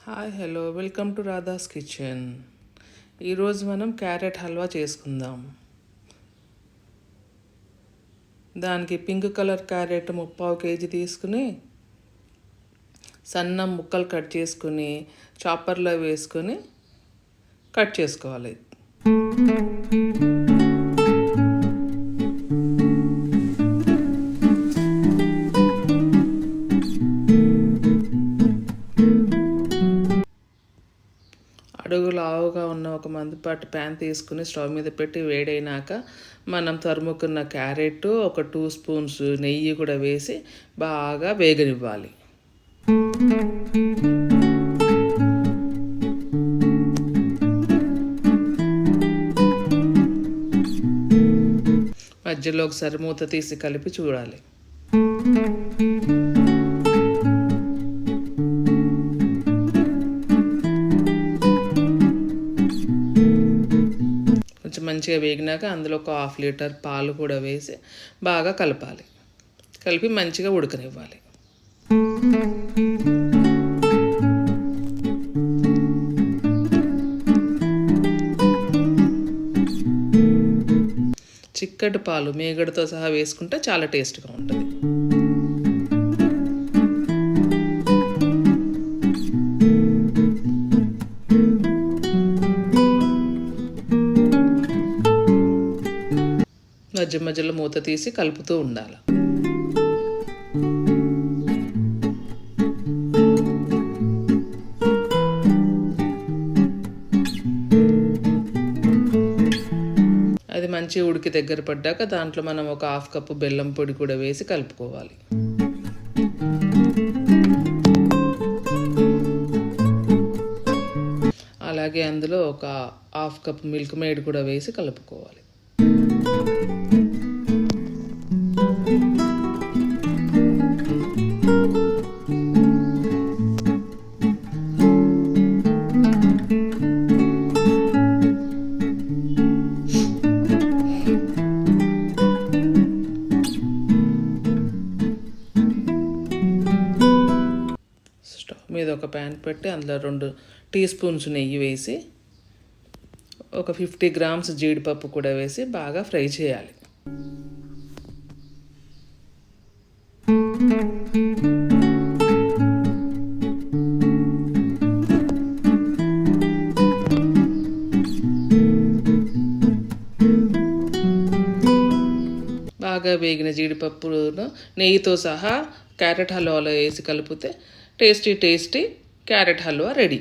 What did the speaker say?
Hi hello welcome to Radha's kitchen. ఈరోజు మనం carrot halwa చేసుకుందాం. దానికి పింక్ కలర్ క్యారెట్ 3/4 kg తీసుకుని సన్న ముక్కలు కట్ చేసుకుని చాపర్లో వేసుకొని కట్ చేసుకోవాలి. అడుగు లావుగా ఉన్న ఒక మందపాటి ప్యాన్ తీసుకుని స్టవ్ మీద పెట్టి వేడైనాక మనం తరుముకున్న క్యారెట్, ఒక 2 స్పూన్స్ నెయ్యి కూడా వేసి బాగా వేగనివ్వాలి. మధ్యలో ఒకసారి మూత తీసి కలిపి చూడాలి. మంచిగా వేగినాక అందులో ఒక 1/2 లీటర్ పాలు కూడా వేసి బాగా కలపాలి. కలిపి మంచిగా ఉడకనివ్వాలి. చిక్కటి పాలు మేగడతో సహా వేసుకుంటే చాలా టేస్ట్గా ఉంటుంది. మధ్య మధ్యలో మూత తీసి కలుపుతూ ఉండాలి. అది మంచి ఉడికి దగ్గర పడ్డాక దాంట్లో మనం ఒక 1/2 కప్పు బెల్లం పొడి కూడా వేసి కలుపుకోవాలి. అలాగే అందులో ఒక 1/2 కప్పు మిల్క్ మేడ్ కూడా వేసి కలుపుకోవాలి. స్టవ్ మీద ఒక ప్యాన్ పెట్టి అందులో 2 టీ స్పూన్స్ నెయ్యి వేసి ఒక 50 గ్రామ్స్ జీడిపప్పు కూడా వేసి బాగా ఫ్రై చేయాలి. బాగా వేగిన జీడిపప్పును నెయ్యితో సహా క్యారెట్ హల్వాలో వేసి కలిపితే టేస్టీ క్యారెట్ హల్వా రెడీ.